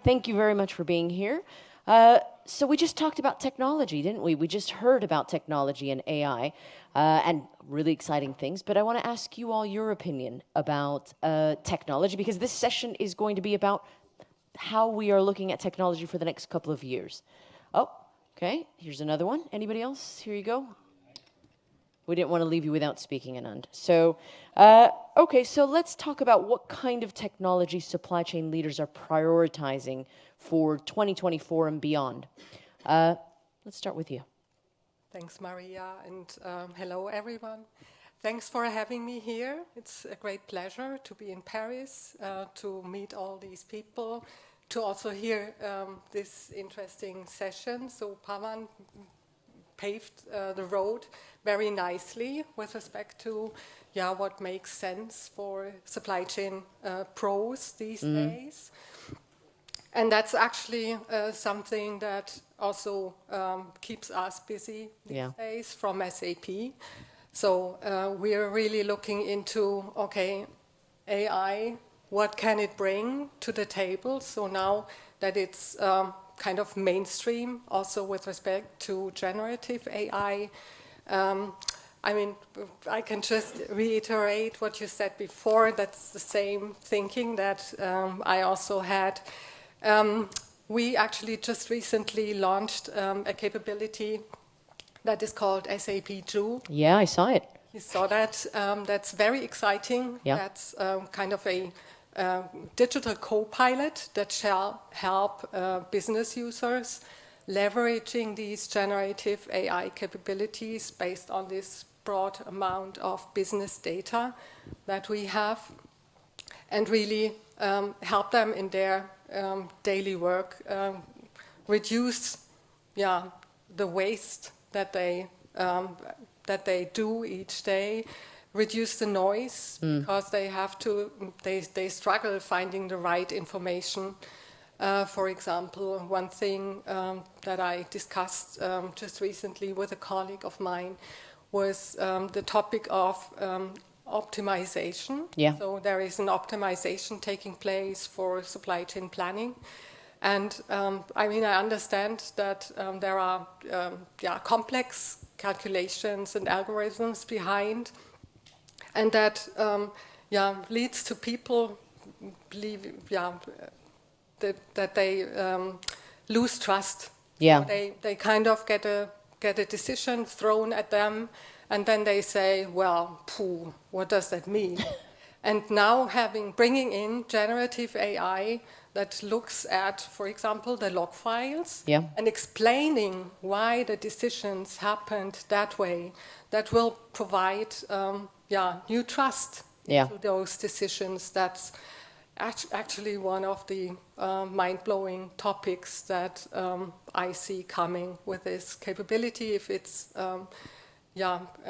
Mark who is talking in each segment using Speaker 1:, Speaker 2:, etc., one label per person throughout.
Speaker 1: Thank you very much for being here. So we just talked about technology, didn't we? We just heard about technology and AI and really exciting things. But I want to ask you all your opinion about technology, because this session is going to be about how we are looking at technology for the next couple of years. Oh, okay. Here's another one. Anybody else? Here you go. We didn't want to leave you without speaking, Anand. So, okay, so let's talk about what kind of technology supply chain leaders are prioritizing for 2024 and beyond. Let's start with you.
Speaker 2: Thanks, Maria, and hello, everyone. Thanks for having me here. It's a great pleasure to be in Paris, to meet all these people, to also hear this interesting session. So Pavan paved the road very nicely with respect to what makes sense for supply chain pros these days. And that's actually something that also keeps us busy these days from SAP. So we are really looking into, okay, AI, what can it bring to the table? So now that it's kind of mainstream, also with respect to generative AI. I mean, I can just reiterate what you said before. That's the same thinking that I also had. We actually just recently launched a capability that is called SAP Joule.
Speaker 1: Yeah, I saw it.
Speaker 2: You saw that. That's very exciting.
Speaker 1: Yeah.
Speaker 2: That's kind of a digital co-pilot that shall help business users leveraging these generative AI capabilities based on this broad amount of business data that we have, and really help them in their daily work, reduce the waste that they do each day, reduce the noise because they struggle finding the right information. For example, one thing that I discussed just recently with a colleague of mine was the topic of optimization.
Speaker 1: Yeah.
Speaker 2: So there is an optimization taking place for supply chain planning. And I mean, I understand that there are complex calculations and algorithms behind, and that leads to people believe that they lose trust.
Speaker 1: Yeah.
Speaker 2: So they kind of get a decision thrown at them, and then they say, well, what does that mean? And now bringing in generative AI that looks at, for example, the log files and explaining why the decisions happened that way, that will provide new trust to those decisions. That's actually one of the mind-blowing topics that I see coming with this capability if it's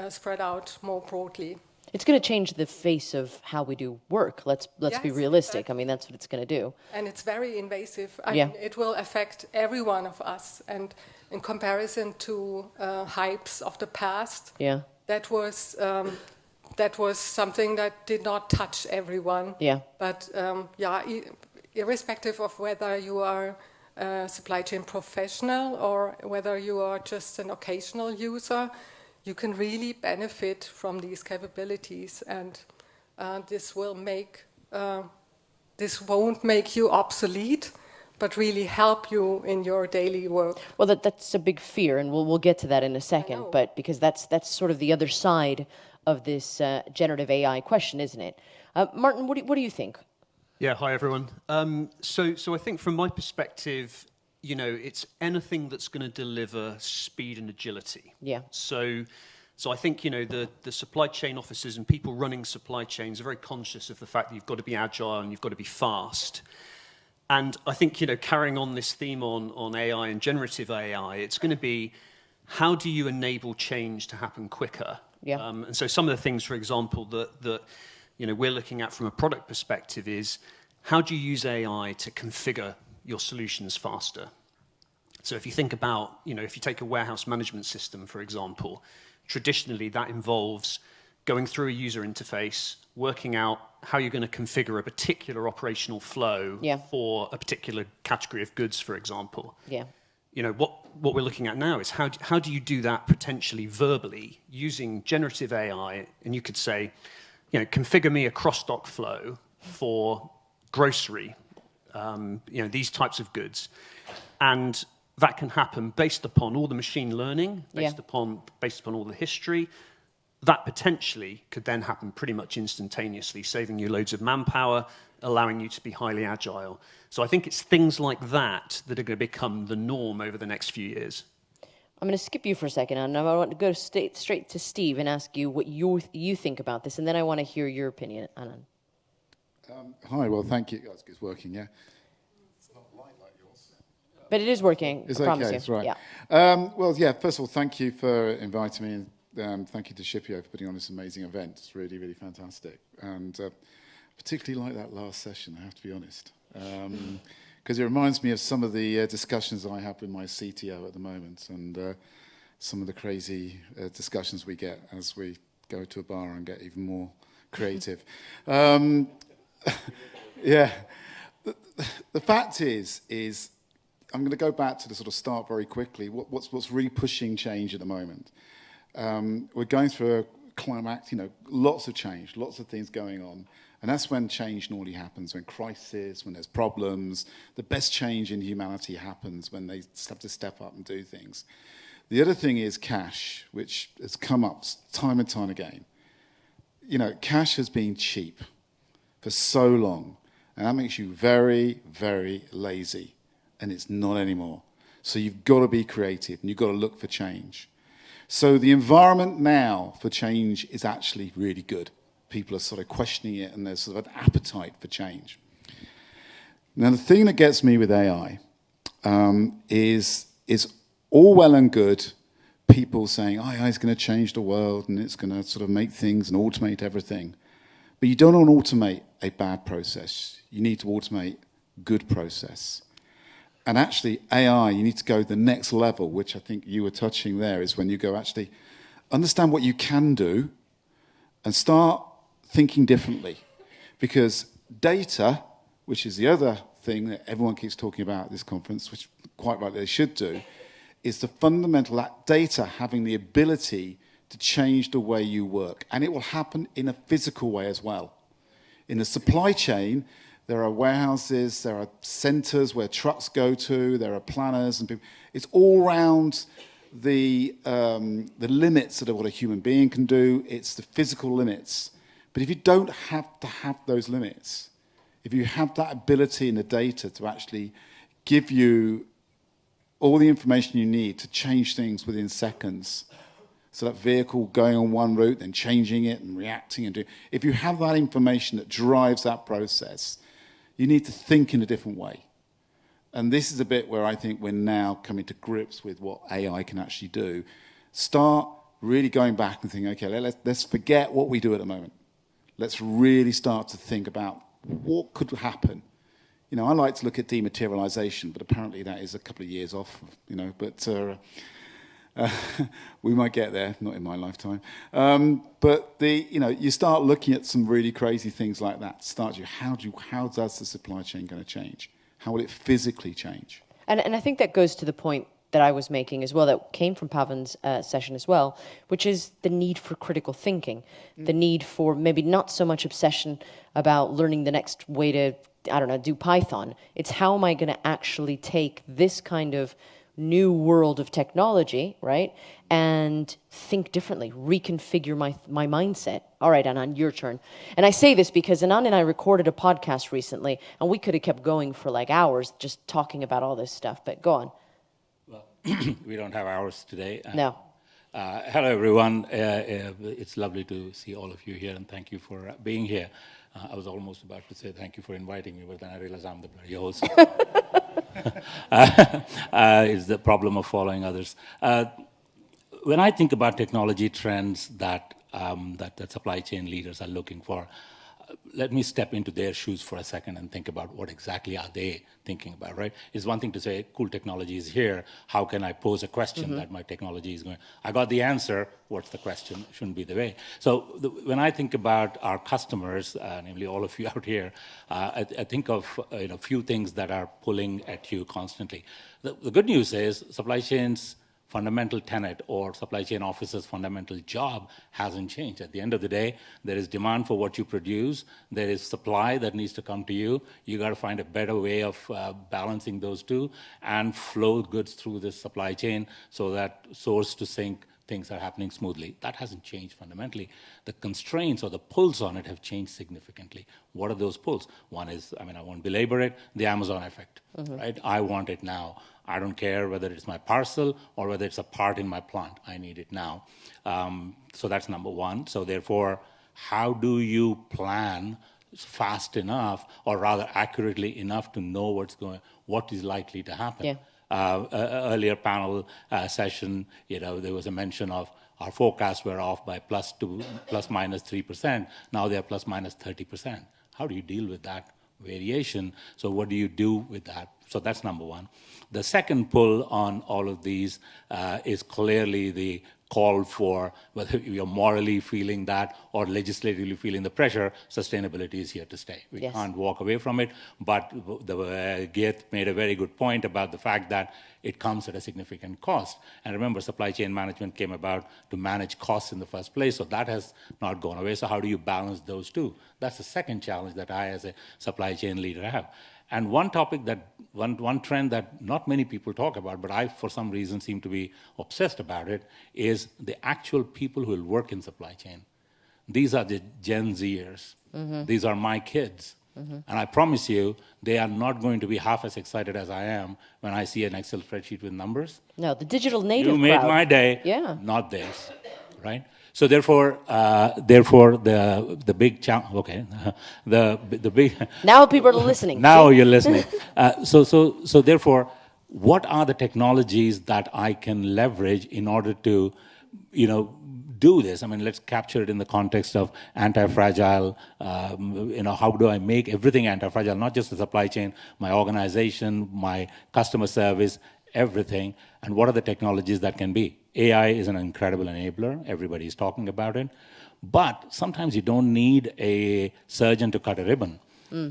Speaker 2: spread out more broadly.
Speaker 1: It's going to change the face of how we do work. Let's be realistic. Exactly. I mean, that's what it's going to do.
Speaker 2: And it's very invasive. I mean, it will affect every one of us. And in comparison to hypes of the past, that was something that did not touch everyone.
Speaker 1: Yeah.
Speaker 2: But irrespective of whether you are a supply chain professional or whether you are just an occasional user, you can really benefit from these capabilities, and this won't make you obsolete, but really help you in your daily work.
Speaker 1: Well, that's a big fear, and we'll get to that in a second. But because that's sort of the other side of this generative AI question, isn't it? Martin, what do you think?
Speaker 3: Yeah. Hi, everyone. So I think from my perspective, it's anything that's going to deliver speed and agility.
Speaker 1: Yeah.
Speaker 3: So I think, the supply chain officers and people running supply chains are very conscious of the fact that you've got to be agile and you've got to be fast. And I think, carrying on this theme on AI and generative AI, it's going to be, how do you enable change to happen quicker?
Speaker 1: Yeah.
Speaker 3: And so some of the things, for example, that we're looking at from a product perspective is, how do you use AI to configure your solutions faster? So if you think about, if you take a warehouse management system, for example, traditionally that involves, going through a user interface, working out how you're going to configure a particular operational flow for a particular category of goods, for example.
Speaker 1: Yeah.
Speaker 3: You know, what we're looking at now is how do you do that potentially verbally using generative AI? And you could say, you know, configure me a cross-dock flow for grocery, you know, these types of goods. And that can happen based upon all the machine learning, based upon all the history. That potentially could then happen pretty much instantaneously, saving you loads of manpower, allowing you to be highly agile. So I think it's things like that that are going to become the norm over the next few years.
Speaker 1: I'm going to skip you for a second, and I want to go straight to Steve and ask you what you think about this, and then I want to hear your opinion, Anand.
Speaker 4: Hi, well, thank you. It's working, yeah. It's not light like yours.
Speaker 1: But it is working,
Speaker 4: It's
Speaker 1: I
Speaker 4: okay,
Speaker 1: promise you.
Speaker 4: it's right.
Speaker 1: Yeah.
Speaker 4: Well, yeah, first of all, thank you for inviting me, and thank you to Shippeo for putting on this amazing event. It's really, really fantastic. And particularly like that last session, I have to be honest. Because it reminds me of some of the discussions I have with my CTO at the moment, and some of the crazy discussions we get as we go to a bar and get even more creative. Yeah. The fact is I'm going to go back to the sort of start very quickly. What's really pushing change at the moment? We're going through a climax, you know, lots of change, lots of things going on. And that's when change normally happens, when crisis, when there's problems. The best change in humanity happens when they have to step up and do things. The other thing is cash, which has come up time and time again. You know, cash has been cheap for so long, and that makes you very, very lazy, and it's not anymore. So you've got to be creative, and you've got to look for change. So the environment now for change is actually really good. People are sort of questioning it, and there's sort of an appetite for change. Now, the thing that gets me with AI is all well and good people saying, AI is going to change the world, and it's going to sort of make things and automate everything. But you don't want to automate a bad process. You need to automate good process. And actually, AI, you need to go to the next level, which I think you were touching there, is when you go actually understand what you can do and start thinking differently. Because data, which is the other thing that everyone keeps talking about at this conference, which quite rightly they should do, is the fundamental data having the ability to change the way you work. And it will happen in a physical way as well. In the supply chain, there are warehouses, there are centers where trucks go to, there are planners and people. It's all around the limits of what a human being can do. It's the physical limits. But if you don't have to have those limits, if you have that ability in the data to actually give you all the information you need to change things within seconds, so that vehicle going on one route, then changing it and reacting and doing, if you have that information that drives that process, you need to think in a different way. And this is a bit where I think we're now coming to grips with what AI can actually do. Start really going back and thinking, okay, let's forget what we do at the moment. Let's really start to think about what could happen. You know, I like to look at dematerialization, but apparently that is a couple of years off, you know, but we might get there, not in my lifetime. But you start looking at some really crazy things like that. How does the supply chain going to change? How will it physically change?
Speaker 1: And I think that goes to the point that I was making as well, that came from Pavan's session as well, which is the need for critical thinking, the need for maybe not so much obsession about learning the next way to, I don't know, do Python. It's how am I going to actually take this kind of new world of technology, right, and think differently, reconfigure my mindset. All right, Anand, your turn. And I say this because Anand and I recorded a podcast recently, and we could have kept going for like hours just talking about all this stuff, but go on.
Speaker 5: Well, we don't have hours today.
Speaker 1: No.
Speaker 5: Hello, everyone. It's lovely to see all of you here, and thank you for being here. I was almost about to say thank you for inviting me, but then I realized I'm the bloody host. It's the problem of following others. When I think about technology trends that supply chain leaders are looking for, let me step into their shoes for a second and think about what exactly are they thinking about, right? It's one thing to say, cool technology is here. How can I pose a question that my technology is going? I got the answer. What's the question? Shouldn't be the way. So when I think about our customers, namely all of you out here, I think of a few things that are pulling at you constantly. The good news is supply chains fundamental tenet or supply chain officer's fundamental job hasn't changed. At the end of the day, there is demand for what you produce. There is supply that needs to come to you. You got to find a better way of balancing those two and flow goods through this supply chain so that source to sink things are happening smoothly. That hasn't changed fundamentally. The constraints or the pulls on it have changed significantly. What are those pulls? One is, I won't belabor it, the Amazon effect, right? I want it now. I don't care whether it's my parcel or whether it's a part in my plant. I need it now. So that's number one. So therefore, how do you plan fast enough, or rather accurately enough, to know what is likely to happen?
Speaker 1: Yeah.
Speaker 5: Earlier panel session, there was a mention of our forecasts were off by plus minus 3%. Now they're plus minus 30%. How do you deal with that variation? So what do you do with that? So that's number one. The second pull on all of these is clearly the call for, whether you're morally feeling that or legislatively feeling the pressure, sustainability is here to stay. We can't walk away from it, but Geert made a very good point about the fact that it comes at a significant cost. And remember, supply chain management came about to manage costs in the first place, so that has not gone away. So how do you balance those two? That's the second challenge that I, as a supply chain leader, have. And one topic one trend that not many people talk about, but I, for some reason, seem to be obsessed about it, is the actual people who will work in supply chain. These are the Gen Zers. These are my kids. And I promise you, they are not going to be half as excited as I am when I see an Excel spreadsheet with numbers.
Speaker 1: No, the digital native
Speaker 5: You made
Speaker 1: crowd.
Speaker 5: my day, not theirs, right? So therefore, the big challenge. Okay, the big.
Speaker 1: Now people are listening.
Speaker 5: Now you're listening. So therefore, what are the technologies that I can leverage in order to, do this? Let's capture it in the context of anti-fragile. How do I make everything anti-fragile? Not just the supply chain, my organization, my customer service, everything. And what are the technologies that can be? AI is an incredible enabler. Everybody's talking about it. But sometimes you don't need a surgeon to cut a ribbon.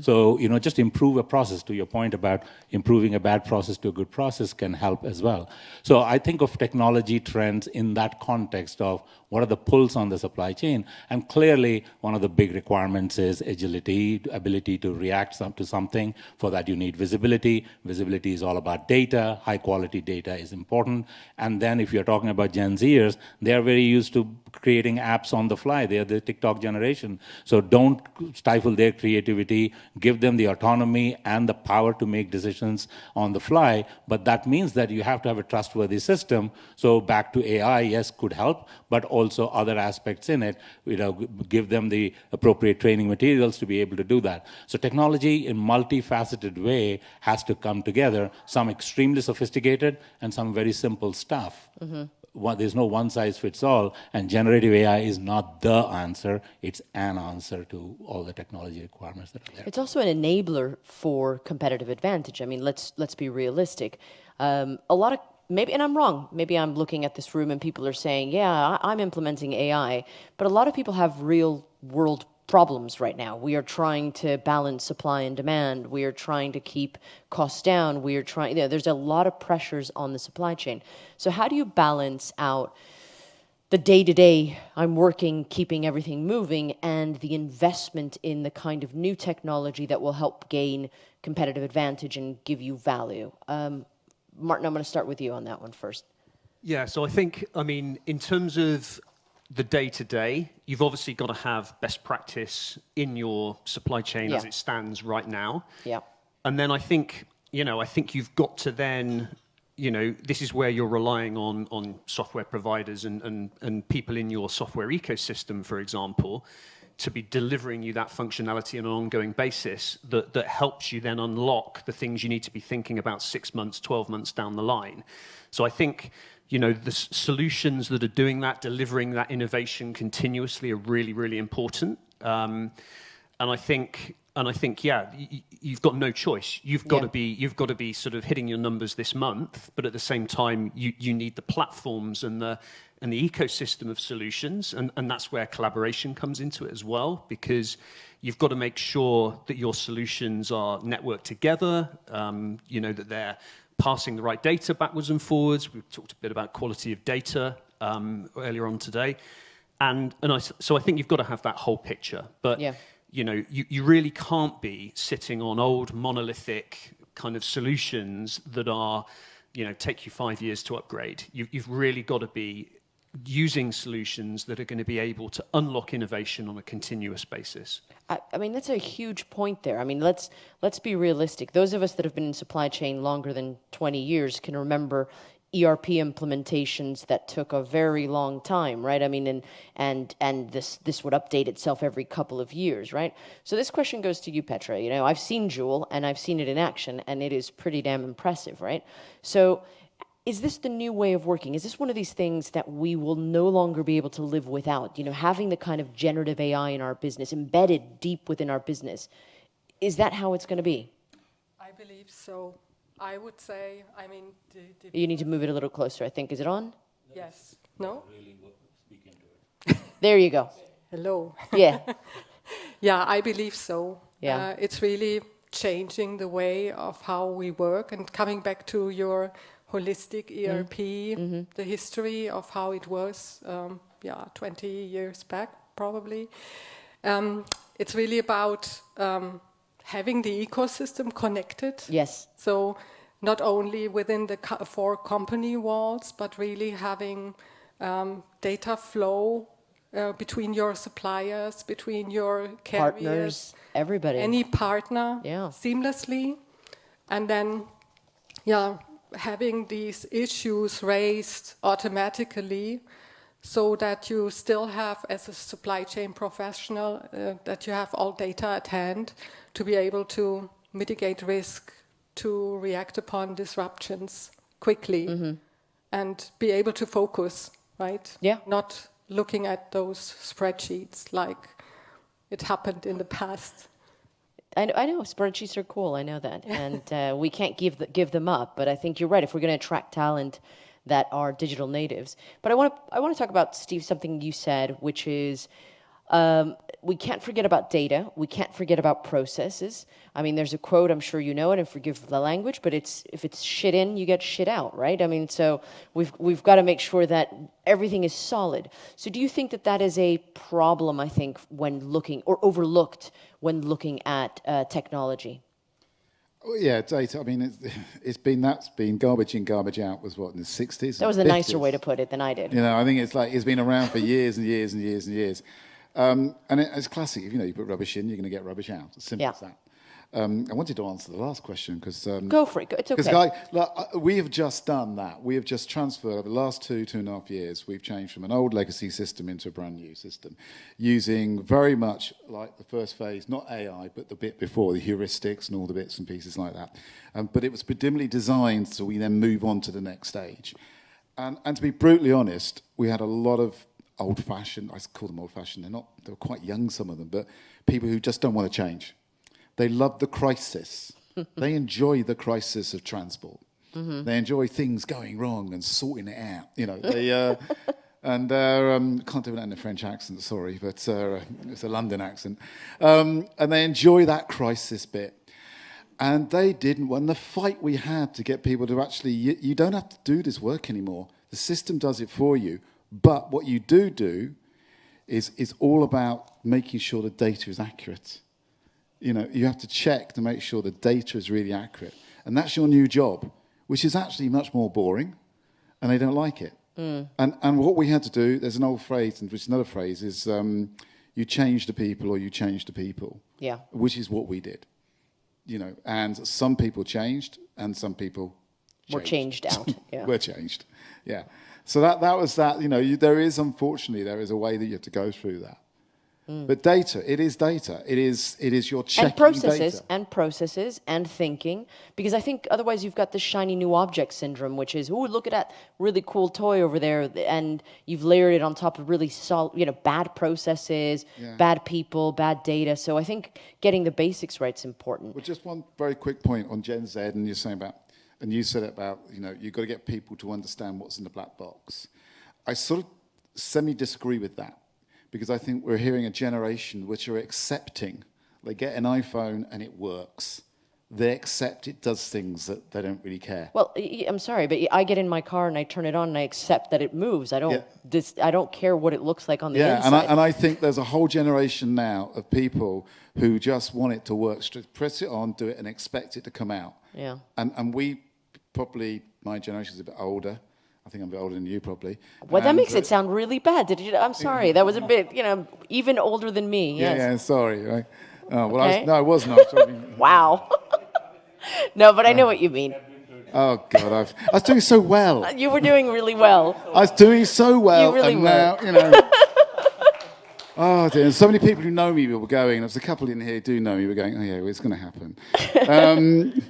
Speaker 5: So, just improve a process. To your point about improving a bad process to a good process can help as well. So I think of technology trends in that context of what are the pulls on the supply chain. And clearly, one of the big requirements is agility, ability to react to something. For that, you need visibility. Visibility is all about data. High quality data is important. And then if you're talking about Gen Zers, they're very used to creating apps on the fly. They are the TikTok generation. So don't stifle their creativity. Give them the autonomy and the power to make decisions on the fly. But that means that you have to have a trustworthy system. So back to AI, yes, could help, but also other aspects in it, give them the appropriate training materials to be able to do that. So technology in multifaceted way has to come together, some extremely sophisticated and some very simple stuff. There's no one size fits all, and generative AI is not the answer, it's an answer to all the technology requirements that are there.
Speaker 1: It's also an enabler for competitive advantage. Let's be realistic. A lot of, maybe, and I'm wrong, maybe I'm looking at this room and people are saying, yeah, I'm implementing AI, but a lot of people have real world problems right now. We are trying to balance supply and demand. We are trying to keep costs down. We are trying, there's a lot of pressures on the supply chain. So how do you balance out the day-to-day, I'm working, keeping everything moving, and the investment in the kind of new technology that will help gain competitive advantage and give you value? Martin, I'm going to start with you on that one first.
Speaker 3: Yeah, so I think, in terms of the day-to-day, you've obviously got to have best practice in your supply chain as it stands right now.
Speaker 1: Yeah.
Speaker 3: And then I think you've got to then, this is where you're relying on software providers and people in your software ecosystem, for example, to be delivering you that functionality on an ongoing basis that helps you then unlock the things you need to be thinking about 6 months, 12 months down the line. So I think, the solutions that are doing that, delivering that innovation continuously are really, really important. And I think, yeah, you've got no choice. You've got to be sort of hitting your numbers this month, but at the same time, you need the platforms and the ecosystem of solutions, and that's where collaboration comes into it as well, because you've got to make sure that your solutions are networked together, that they're passing the right data backwards and forwards. We've talked a bit about quality of data earlier on today, so I think you've got to have that whole picture. But you really can't be sitting on old monolithic kind of solutions that are, take you 5 years to upgrade. You've really got to be using solutions that are going to be able to unlock innovation on a continuous basis.
Speaker 1: I mean, that's a huge point there. I mean, let's be realistic. Those of us that have been in supply chain longer than 20 years can remember ERP implementations that took a very long time, right? I mean, and this would update itself every couple of years, right? So this question goes to you, Petra. I've seen Joule and I've seen it in action, and it is pretty damn impressive, right? So is this the new way of working? Is this one of these things that we will no longer be able to live without? Having the kind of generative AI in our business, embedded deep within our business. Is that how it's going to be?
Speaker 2: I believe so. I would say, I mean...
Speaker 1: You need to move it a little closer, I think. Is it on?
Speaker 2: Yes. No?
Speaker 1: There you go.
Speaker 2: Hello.
Speaker 1: Yeah.
Speaker 2: Yeah, I believe so.
Speaker 1: Yeah.
Speaker 2: It's really changing the way of how we work, and coming back to your holistic ERP, the history of how it was, 20 years back, probably. It's really about having the ecosystem connected.
Speaker 1: Yes.
Speaker 2: So not only within the four company walls, but really having data flow between your suppliers, between your carriers,
Speaker 1: partners, everybody,
Speaker 2: any partner, seamlessly, and then, having these issues raised automatically, so that you still have, as a supply chain professional, that you have all data at hand to be able to mitigate risk, to react upon disruptions quickly, and be able to focus, right?
Speaker 1: Yeah.
Speaker 2: Not looking at those spreadsheets like it happened in the past.
Speaker 1: I know spreadsheets are cool. I know that, and we can't give them up. But I think you're right. If we're going to attract talent that are digital natives, but I want to talk about, Steve, something you said, which is we can't forget about data. We can't forget about processes. I mean, there's a quote, I'm sure you know it, and forgive the language, but if it's shit in, you get shit out, right? I mean, so we've got to make sure that everything is solid. So do you think that is a problem, I think, when looking, or overlooked when looking at technology?
Speaker 4: Oh, yeah, data. I mean, that's been garbage in, garbage out was what, in the 60s?
Speaker 1: That was the 50s. Nicer way to put it than I did.
Speaker 4: I think it's been around for years and years and years and years. And it's classic. If you put rubbish in, you're going to get rubbish out. As simple as that. I wanted to answer the last question because...
Speaker 1: Go for it. It's okay.
Speaker 4: Because we have just done that. We have just transferred, over the last 2.5 years, we've changed from an old legacy system into a brand new system, using very much like the first phase, not AI, but the bit before, the heuristics and all the bits and pieces like that. But it was predominantly designed so we then move on to the next stage. And to be brutally honest, we had a lot of old-fashioned, I call them old-fashioned, they were quite young, some of them, but people who just don't want to change. They love the crisis. They enjoy the crisis of transport. They enjoy things going wrong and sorting it out. They can't do that in a French accent, sorry, but it's a London accent. And they enjoy that crisis bit. And they didn't win the fight we had to get people to actually, you don't have to do this work anymore. The system does it for you. But what you do is all about making sure the data is accurate. You have to check to make sure the data is really accurate. And that's your new job, which is actually much more boring, and they don't like it. And what we had to do, there's an old phrase, and which is another phrase, is you change the people or you change the people. Yeah. Which is what we did. And some people changed, and some people
Speaker 1: were changed out. Yeah.
Speaker 4: Were changed, yeah. So that was that. There is, unfortunately, there is a way that you have to go through that. But data, it is data. It is your checking
Speaker 1: processes
Speaker 4: data.
Speaker 1: processes and thinking, because I think otherwise you've got the shiny new object syndrome, which is, oh, look at that really cool toy over there, and you've layered it on top of really bad processes, bad people, bad data. So I think getting the basics right is important.
Speaker 4: Well, just one very quick point on Gen Z, and you said about you've got to get people to understand what's in the black box. I sort of semi-disagree with that, because I think we're hearing a generation which are accepting. They get an iPhone and it works. They accept it does things that they don't really care.
Speaker 1: Well, I'm sorry, but I get in my car and I turn it on and I accept that it moves. I don't care what it looks like on the inside.
Speaker 4: Yeah, and I think there's a whole generation now of people who just want it to work. Press it on, do it, and expect it to come out.
Speaker 1: Yeah.
Speaker 4: And we probably, my generation's a bit older. I think I'm a bit older than you, probably.
Speaker 1: Well, that makes it sound really bad. I'm sorry. That was a bit, even older than me. Yes.
Speaker 4: Yeah, sorry. Right? Oh, well,
Speaker 1: Okay.
Speaker 4: I was not.
Speaker 1: Wow. No, but I know what you mean.
Speaker 4: Oh, God. I was doing so well.
Speaker 1: You were doing really well.
Speaker 4: I was doing so well.
Speaker 1: You really
Speaker 4: and
Speaker 1: were.
Speaker 4: now, oh, dear. And so many people who know me were going. There's a couple in here who do know me. Were going, oh, yeah, well, it's going to happen.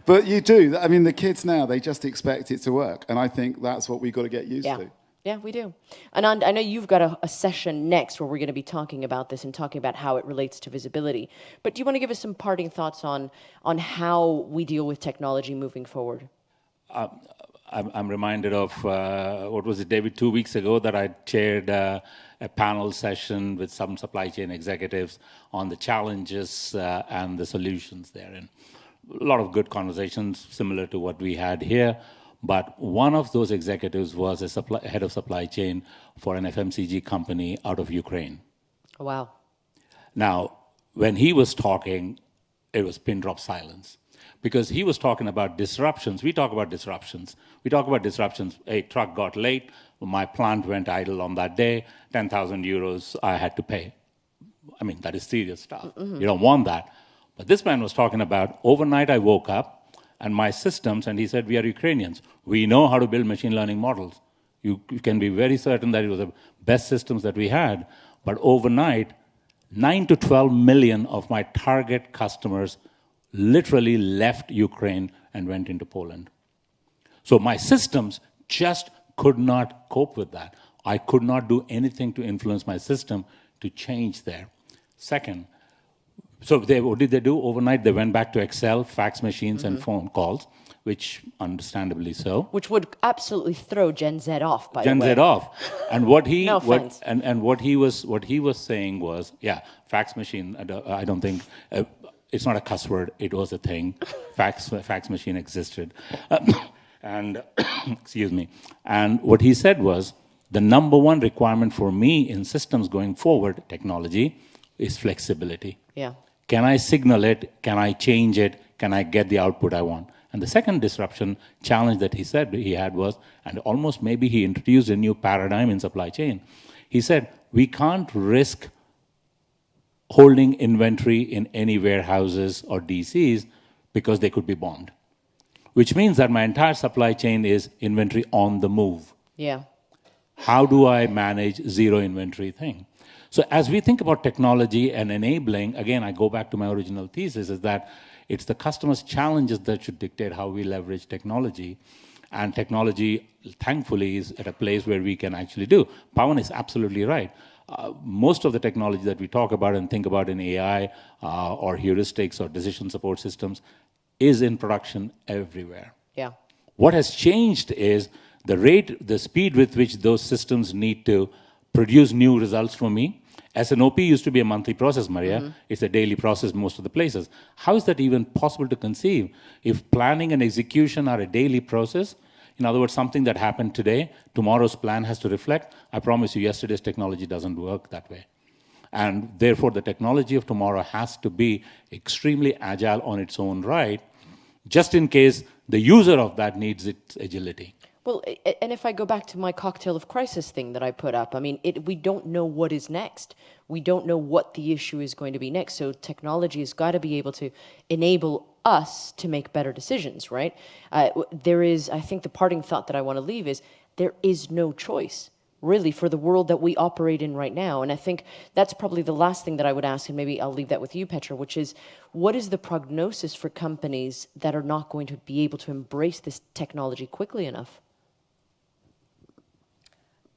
Speaker 4: But you do. I mean, the kids now, they just expect it to work. And I think that's what we've got to get used to.
Speaker 1: Yeah, we do. Anand, I know you've got a session next where we're going to be talking about this and talking about how it relates to visibility. But do you want to give us some parting thoughts on how we deal with technology moving forward?
Speaker 5: I'm reminded of, what was it, David, 2 weeks ago that I chaired a panel session with some supply chain executives on the challenges and the solutions there. And a lot of good conversations similar to what we had here. But one of those executives was a head of supply chain for an FMCG company out of Ukraine.
Speaker 1: Wow.
Speaker 5: Now, when he was talking, it was pin drop silence. Because he was talking about disruptions. We talk about disruptions. A truck got late. My plant went idle on that day. 10,000 euros I had to pay. I mean, that is serious stuff. Mm-hmm. You don't want that. But this man was talking about, overnight I woke up and my systems, and he said, we are Ukrainians. We know how to build machine learning models. You can be very certain that it was the best systems that we had. But overnight, 9 to 12 million of my target customers literally left Ukraine and went into Poland. So my systems just could not cope with that. I could not do anything to influence my system to change there. Second, so what did they do? Overnight, they went back to Excel, fax machines, and phone calls, which understandably so.
Speaker 1: Which would absolutely throw Gen Z off, by the way.
Speaker 5: Gen Z off. And what he
Speaker 1: No offense.
Speaker 5: what he was saying was, fax machine. I don't think it's not a cuss word. It was a thing. Fax machine existed, and excuse me. And what he said was, the number one requirement for me in systems going forward, technology, is flexibility.
Speaker 1: Yeah.
Speaker 5: Can I signal it? Can I change it? Can I get the output I want? And the second disruption challenge that he said he had was, and almost maybe he introduced a new paradigm in supply chain. He said, we can't risk holding inventory in any warehouses or DCs because they could be bombed. Which means that my entire supply chain is inventory on the move.
Speaker 1: Yeah.
Speaker 5: How do I manage zero inventory thing? So as we think about technology and enabling, again, I go back to my original thesis, is that it's the customer's challenges that should dictate how we leverage technology. And technology, thankfully, is at a place where we can actually do. Pawan is absolutely right. Most of the technology that we talk about and think about in AI or heuristics or decision support systems is in production everywhere.
Speaker 1: Yeah.
Speaker 5: What has changed is the speed with which those systems need to produce new results for me. S&OP used to be a monthly process, Maria. Mm-hmm. It's a daily process most of the places. How is that even possible to conceive? If planning and execution are a daily process, in other words, something that happened today, tomorrow's plan has to reflect, I promise you, yesterday's technology doesn't work that way. And therefore, the technology of tomorrow has to be extremely agile on its own right, just in case the user of that needs its agility.
Speaker 1: Well, and if I go back to my cocktail of crisis thing that I put up, I mean, we don't know what is next. We don't know what the issue is going to be next. So technology has got to be able to enable us to make better decisions, right? I think the parting thought that I want to leave is there is no choice. really, for the world that we operate in right now. And I think that's probably the last thing that I would ask, and maybe I'll leave that with you, Petra, which is, what is the prognosis for companies that are not going to be able to embrace this technology quickly enough?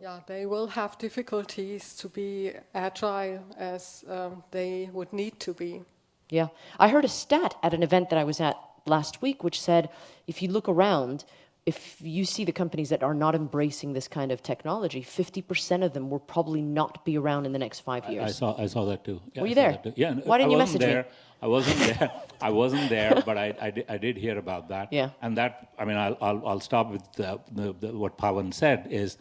Speaker 2: Yeah, they will have difficulties to be agile as they would need to be.
Speaker 1: Yeah. I heard a stat at an event that I was at last week, which said, if you look around, if you see the companies that are not embracing this kind of technology, 50% of them will probably not be around in the next 5 years.
Speaker 5: I saw that too. Yeah,
Speaker 1: Were you there?
Speaker 5: Yeah.
Speaker 1: Why didn't you message me?
Speaker 5: I wasn't there. I wasn't there, but I did hear about that.
Speaker 1: Yeah.
Speaker 5: And that, I mean, I'll stop with what Pawan said is,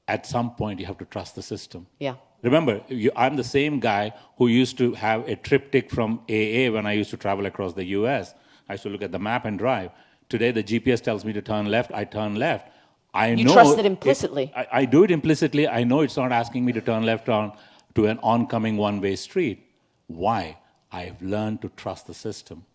Speaker 5: at some point you have to trust the system.
Speaker 1: Yeah.
Speaker 5: Remember, I'm the same guy who used to have a triptych from AA when I used to travel across the US. I used to look at the map and drive. Today, the GPS tells me to turn left, I turn left.
Speaker 1: You trust it implicitly.
Speaker 5: I do it implicitly. I know it's not asking me to turn left on to an oncoming one-way street. Why? I've learned to trust the system.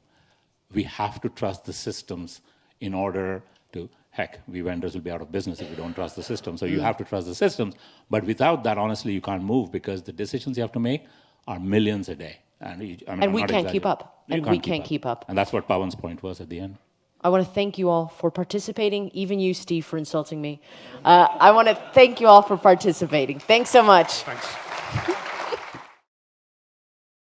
Speaker 5: We have to trust the systems in order to, heck, we vendors will be out of business if we don't trust the system. So you have to trust the systems. But without that, honestly, you can't move because the decisions you have to make are millions a day. And
Speaker 1: we can't keep up. And we can't keep up.
Speaker 5: And that's what Pawan's point was at the end.
Speaker 1: I want to thank you all for participating, even you, Steve, for insulting me. I want to thank you all for participating. Thanks so much.
Speaker 3: Thanks.